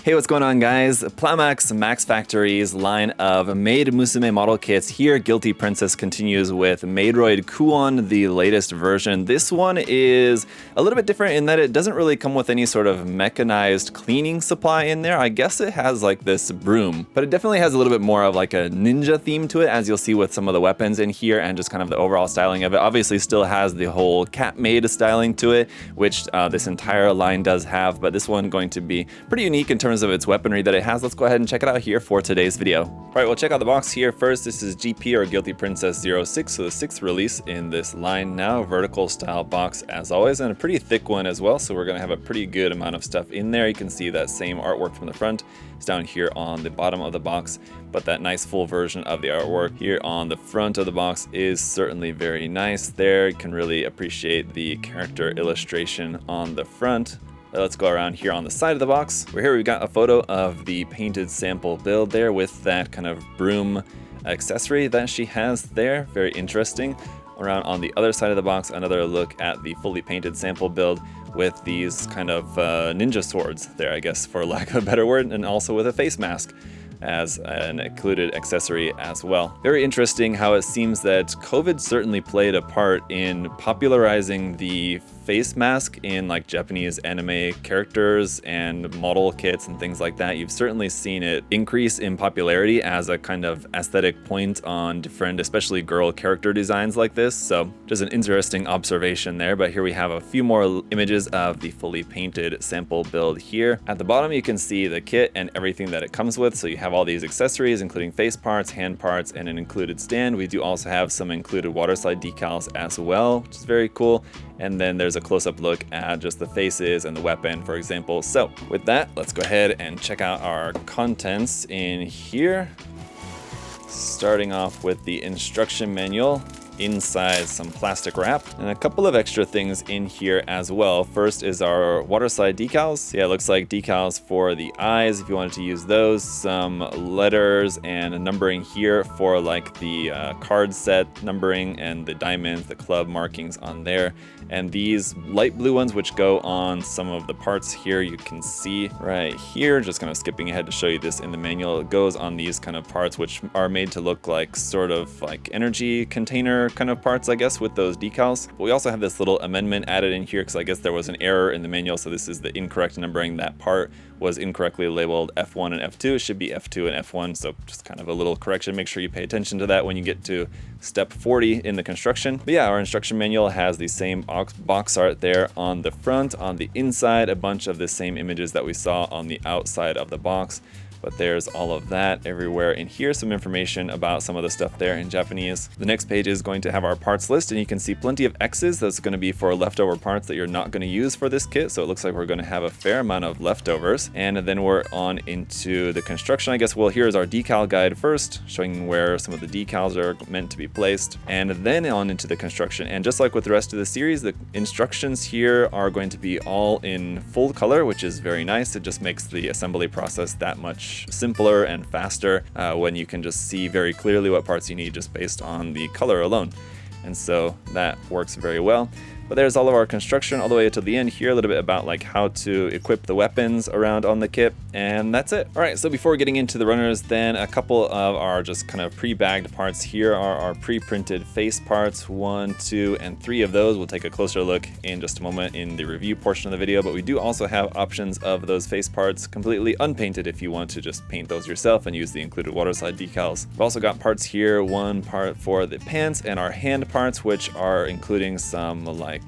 Hey, what's going on, guys? PLAMAX Max Factory's line of Maid Musume model kits here. Guilty Princess continues with Maidroid Kuon, the latest version. This one is a little bit different in that it doesn't really come with any sort of mechanized cleaning supply in there. I guess it has like this broom, but it definitely has a little bit more of like a ninja theme to it, as you'll see with some of the weapons in here and just kind of the overall styling of it. Obviously still has the whole cat-maid styling to it, which this entire line does have, but this one going to be pretty unique in terms of its weaponry that it has. Let's go ahead and check it out here for today's video. All right, we'll check out the box here first. This is GP or Guilty Princess 06, so the 6th release in this line now. Vertical style box as always, and a pretty thick one as well, so we're gonna have a pretty good amount of stuff in there. You can see that same artwork from the front. It's down here on the bottom of the box, but that nice full version of the artwork here on the front of the box is certainly very nice there. You can really appreciate the character illustration on the front. Let's go around here on the side of the box. We've got a photo of the painted sample build there with that kind of broom accessory that she has there. Very interesting. Around on the other side of the box, another look at the fully painted sample build with these kind of ninja swords there, I guess, for lack of a better word, and also with a face mask as an included accessory as well. Very interesting how it seems that COVID certainly played a part in popularizing the face mask in like Japanese anime characters and model kits and things like that. You've certainly seen it increase in popularity as a kind of aesthetic point on different, especially girl character designs like this. So just an interesting observation there. But here we have a few more images of the fully painted sample build here. At the bottom, you can see the kit and everything that it comes with. So you have all these accessories, including face parts, hand parts, and an included stand. We do also have some included water slide decals as well, which is very cool. And then there's a close-up look at just the faces and the weapon, for example. So with that, let's go ahead and check out our contents in here. Starting off with the instruction manual. Inside some plastic wrap and a couple of extra things in here as well. First is our water slide decals. Yeah, it looks like decals for the eyes if you wanted to use those. Some letters and a numbering here for like the card set numbering and the diamonds, the club markings on there. And these light blue ones which go on some of the parts here, you can see right here. Just kind of skipping ahead to show you this in the manual. It goes on these kind of parts which are made to look like sort of like energy container kind of parts, I guess, with those decals. But we also have this little amendment added in here because I guess there was an error in the manual, so this is the incorrect numbering. That part was incorrectly labeled F1 and F2. It should be F2 and F1, so just kind of a little correction. Make sure you pay attention to that when you get to step 40 in the construction. But yeah, our instruction manual has the same box art there on the front. On the inside, a bunch of the same images that we saw on the outside of the box. But there's all of that everywhere in here. Some information about some of the stuff there in Japanese. The next page is going to have our parts list, and you can see plenty of X's. That's going to be for leftover parts that you're not going to use for this kit. So it looks like we're going to have a fair amount of leftovers. And then we're on into the construction, I guess. Well, here's our decal guide first, showing where some of the decals are meant to be placed, and then on into the construction. And just like with the rest of the series, the instructions here are going to be all in full color, which is very nice. It just makes the assembly process that much simpler and faster when you can just see very clearly what parts you need just based on the color alone. And so that works very well. But there's all of our construction all the way to the end here, a little bit about like how to equip the weapons around on the kit, and that's it. All right, so before getting into the runners, then a couple of our just kind of pre-bagged parts. Here are our pre-printed face parts, 1, 2, and 3 of those. We'll take a closer look in just a moment in the review portion of the video, but we do also have options of those face parts completely unpainted if you want to just paint those yourself and use the included water slide decals. We've also got parts here, one part for the pants and our hand parts, which are including some like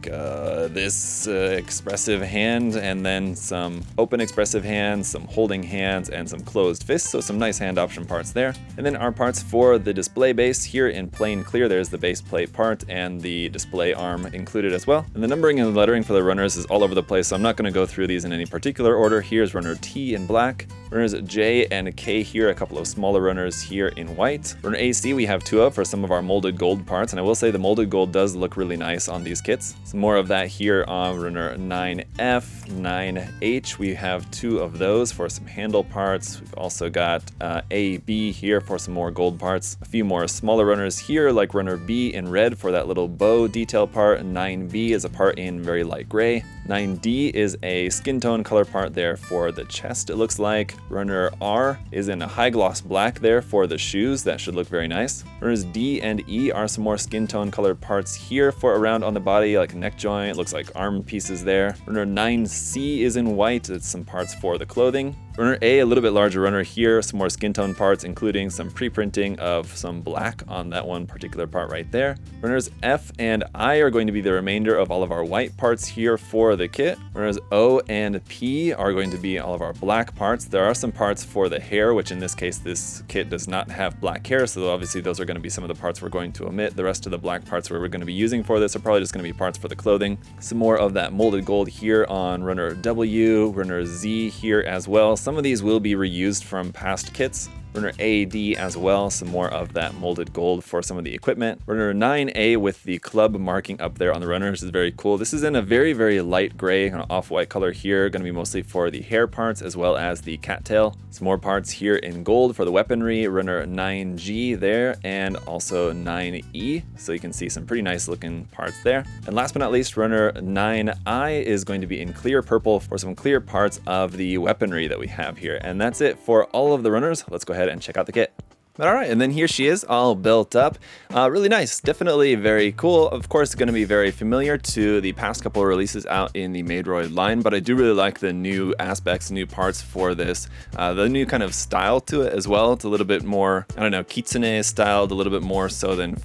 this expressive hand, and then some open expressive hands, some holding hands, and some closed fists. So some nice hand option parts there. And then our parts for the display base here in plain clear. There's the base plate part and the display arm included as well. And the numbering and the lettering for the runners is all over the place, so I'm not going to go through these in any particular order. Here's runner T in black, runners J and K here, a couple of smaller runners here in white. Runner AC we have 2 of for some of our molded gold parts, and I will say the molded gold does look really nice on these kits. Some more of that here on runner 9F, 9H. We have 2 of those for some handle parts. We've also got A, B here for some more gold parts. A few more smaller runners here, like runner B in red for that little bow detail part. 9B is a part in very light gray. 9D is a skin tone color part there for the chest, it looks like. Runner R is in a high gloss black there for the shoes. That should look very nice. Runners D and E are some more skin tone colored parts here for around on the body, like a neck joint, looks like arm pieces there. Runner 9C is in white. It's some parts for the clothing. Runner A, a little bit larger runner here, some more skin tone parts, including some pre-printing of some black on that one particular part right there. Runners F and I are going to be the remainder of all of our white parts here for the kit. Runners O and P are going to be all of our black parts. There are some parts for the hair, which in this case, this kit does not have black hair, so obviously those are going to be some of the parts we're going to omit. The rest of the black parts we're going to be using for this are probably just going to be parts for the clothing. Some more of that molded gold here on runner W, runner Z here as well. Some of these will be reused from past kits. Runner AD as well, some more of that molded gold for some of the equipment. Runner 9A with the club marking up there on the runners is very cool. This is in a very, very light gray, kind of off-white color here, going to be mostly for the hair parts as well as the cattail. Some more parts here in gold for the weaponry, runner 9G there, and also 9E, so you can see some pretty nice looking parts there. And last but not least, runner 9I is going to be in clear purple for some clear parts of the weaponry that we have here. And that's it for all of the runners. Let's go ahead and check out the kit. All right, and then here she is, all built up. Really nice, definitely very cool. Of course, going to be very familiar to the past couple of releases out in the Maidroid line, but I do really like the new aspects, new parts for this. The new kind of style to it as well. It's a little bit more, I don't know, kitsune styled, a little bit more so than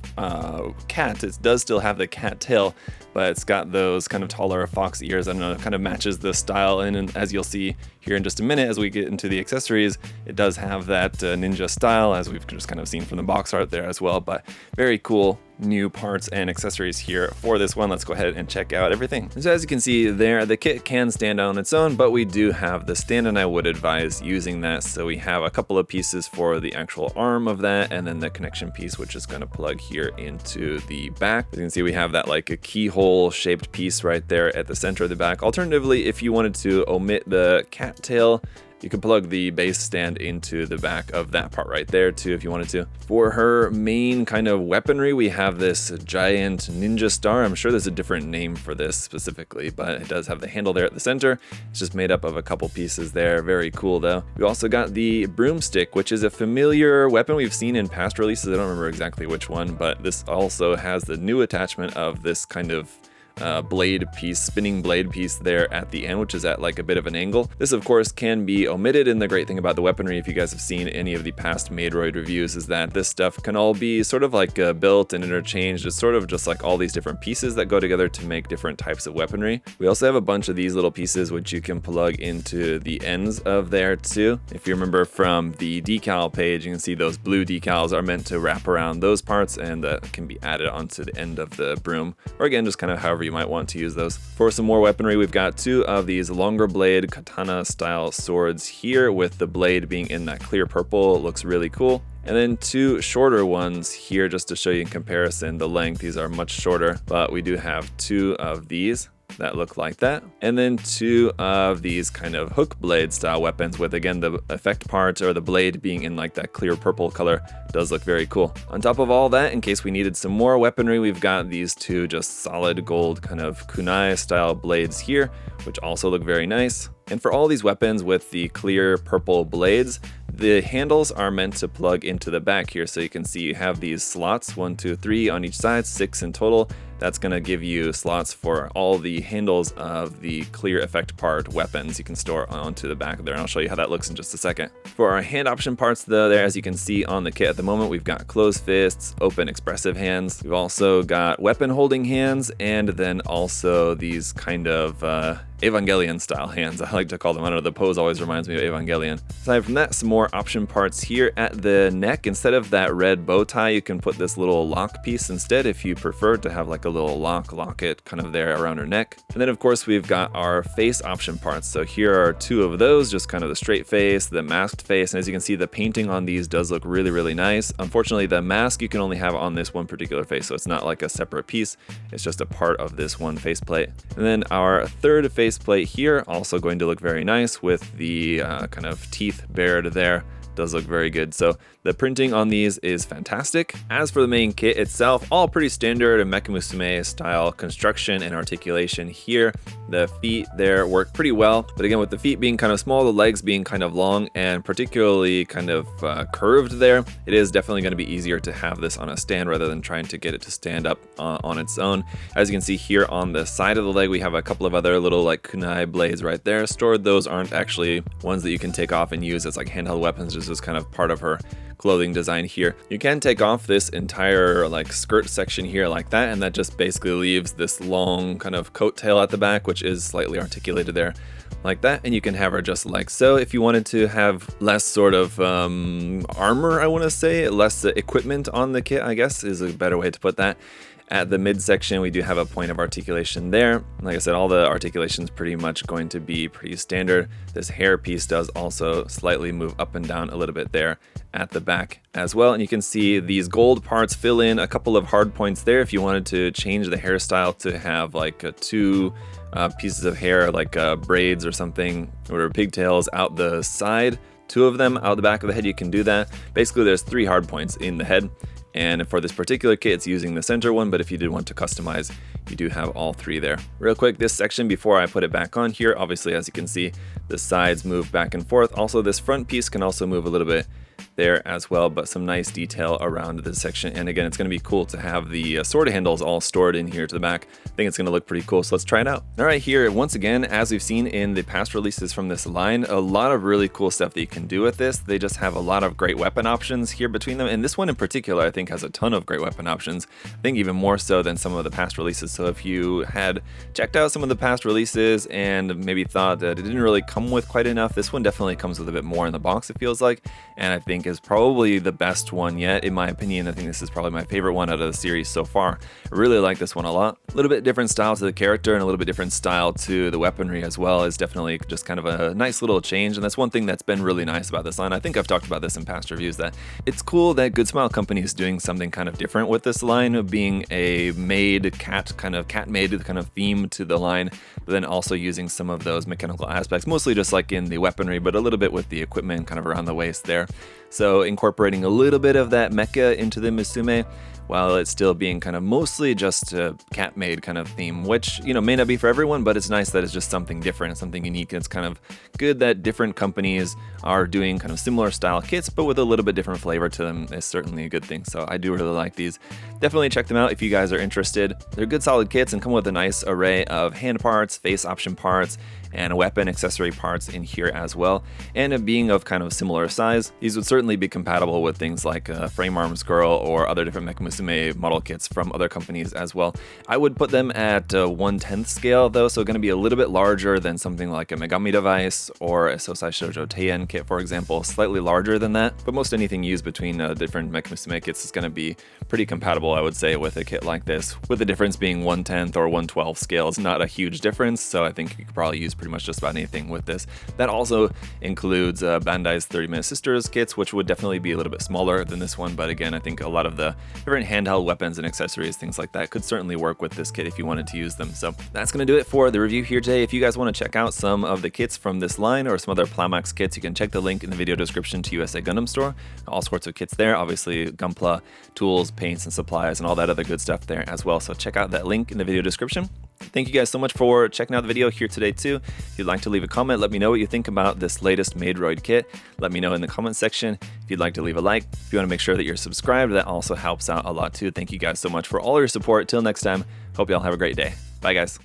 cat. It does still have the cat tail, but it's got those kind of taller fox ears. I don't know, it kind of matches the style. And as you'll see here in just a minute, as we get into the accessories, it does have that ninja style, as we've just kind of seen from the box art there as well. But very cool new parts and accessories here for this one. Let's go ahead and check out everything. So as you can see there, the kit can stand on its own, but we do have the stand, and I would advise using that. So we have a couple of pieces for the actual arm of that, and then the connection piece, which is going to plug here into the back. As you can see, we have that like a keyhole shaped piece right there at the center of the back. Alternatively, if you wanted to omit the cattail, you can plug the base stand into the back of that part right there too if you wanted to. For her main kind of weaponry, we have this giant ninja star. I'm sure there's a different name for this specifically, but it does have the handle there at the center. It's just made up of a couple pieces there. Very cool though. We also got the broomstick, which is a familiar weapon we've seen in past releases. I don't remember exactly which one, but this also has the new attachment of this kind of blade piece, spinning blade piece there at the end, which is at like a bit of an angle. This of course can be omitted, and the great thing about the weaponry, if you guys have seen any of the past Maidroid reviews, is that this stuff can all be sort of like built and interchanged. It's sort of just like all these different pieces that go together to make different types of weaponry. We also have a bunch of these little pieces which you can plug into the ends of there too. If you remember from the decal page, you can see those blue decals are meant to wrap around those parts, and that can be added onto the end of the broom, or again, just kind of however you might want to use those. For some more weaponry, we've got two of these longer blade katana style swords here, with the blade being in that clear purple. It looks really cool. And then two shorter ones here just to show you in comparison the length. These are much shorter, but we do have two of these that look like that, and then two of these kind of hook blade style weapons with, again, the effect part or the blade being in like that clear purple color. Does look very cool. On top of all that, in case we needed some more weaponry, we've got these two just solid gold kind of kunai style blades here, which also look very nice. And for all these weapons with the clear purple blades, the handles are meant to plug into the back here. So you can see you have these slots, 1, 2, 3 on each side, 6 in total. That's going to give you slots for all the handles of the clear effect part weapons you can store onto the back there, and I'll show you how that looks in just a second. For our hand option parts though, there, as you can see on the kit at the moment, we've got closed fists, open expressive hands. We've also got weapon holding hands, and then also these kind of Evangelion style hands, I like to call them. I don't know, the pose always reminds me of Evangelion. Aside from that, some more option parts here at the neck. Instead of that red bow tie, you can put this little lock piece instead if you prefer to have like a little locket kind of there around her neck. And then of course we've got our face option parts. So here are two of those, just kind of the straight face, the masked face, and as you can see, the painting on these does look really, really nice. Unfortunately, the mask you can only have on this one particular face, so it's not like a separate piece, it's just a part of this one faceplate. And then our third faceplate here, also going to look very nice with the kind of teeth bared there. does look very good. So the printing on these is fantastic. As for the main kit itself, all pretty standard Mecha Musume style construction and articulation here. The feet there work pretty well, but again, with the feet being kind of small, the legs being kind of long and particularly kind of curved there, it is definitely going to be easier to have this on a stand rather than trying to get it to stand up on its own. As you can see here on the side of the leg, we have a couple of other little like kunai blades right there stored. Those aren't actually ones that you can take off and use as like handheld weapons. This is kind of part of her clothing design here. You can take off this entire like skirt section here like that, and that just basically leaves this long kind of coat tail at the back, which is slightly articulated there like that, and you can have her just like so. If you wanted to have less sort of armor, I want to say, less equipment on the kit, I guess is a better way to put that. At the midsection, we do have a point of articulation there. Like I said, all the articulation is pretty much going to be pretty standard. This hair piece does also slightly move up and down a little bit there at the back as well. And you can see these gold parts fill in a couple of hard points there if you wanted to change the hairstyle to have like two pieces of hair, like braids or something, or pigtails out the side. Two of them out the back of the head, you can do that. Basically, there's 3 hard points in the head. And for this particular kit, it's using the center one, but if you did want to customize, you do have all 3 there. Real quick, this section before I put it back on here, obviously, as you can see, the sides move back and forth. Also, this front piece can also move a little bit there as well, but some nice detail around this section. And again, it's going to be cool to have the sword handles all stored in here to the back. I think it's going to look pretty cool, so let's try it out. All right, here, once again, as we've seen in the past releases from this line, a lot of really cool stuff that you can do with this. They just have a lot of great weapon options here between them, and this one in particular, I think, has a ton of great weapon options. I think even more so than some of the past releases. So if you had checked out some of the past releases and maybe thought that it didn't really come with quite enough, this one definitely comes with a bit more in the box, it feels like, and I think is probably the best one yet, in my opinion. I think this is probably my favorite one out of the series so far. I really like this one a lot. A little bit different style to the character and a little bit different style to the weaponry as well is definitely just kind of a nice little change, and that's one thing that's been really nice about this line. I think I've talked about this in past reviews, that it's cool that Good Smile Company is doing something kind of different with this line, of being a cat-maid kind of theme to the line, but then also using some of those mechanical aspects, mostly just like in the weaponry, but a little bit with the equipment kind of around the waist there. So incorporating a little bit of that mecha into the Musume, while it's still being kind of mostly just a cat-maid kind of theme, which, you know, may not be for everyone, but it's nice that it's just something different, something unique. It's kind of good that different companies are doing kind of similar style kits, but with a little bit different flavor to them is certainly a good thing. So I do really like these. Definitely check them out if you guys are interested. They're good solid kits and come with a nice array of hand parts, face option parts, and weapon accessory parts in here as well. And being of kind of similar size, these would certainly be compatible with things like Frame Arms Girl or other different Mecha Musume model kits from other companies as well. I would put them at 1/10 scale though, so going to be a little bit larger than something like a Megami device or a Sosai Shoujo Teien kit, for example, slightly larger than that. But most anything used between different Mecha Musume kits is going to be pretty compatible, I would say, with a kit like this, with the difference being 1/10 or 1/12 scale. It's not a huge difference, so I think you could probably use pretty much just about anything with this. That also includes Bandai's 30-Minute Sisters kits, which would definitely be a little bit smaller than this one, but again, I think a lot of the different handheld weapons and accessories, things like that, could certainly work with this kit if you wanted to use them. So that's going to do it for the review here today. If you guys want to check out some of the kits from this line or some other PLAMAX kits, you can check the link in the video description to USA Gundam Store. All sorts of kits there, obviously Gunpla, tools, paints, and supplies, and all that other good stuff there as well. So check out that link in the video description. Thank you guys so much for checking out the video here today too. If you'd like to leave a comment, let me know what you think about this latest Maidroid kit. Let me know in the comment section. If you'd like to leave a like, if you want to make sure that you're subscribed, that also helps out a lot too. Thank you guys so much for all your support. Till next time, hope y'all have a great day. Bye guys.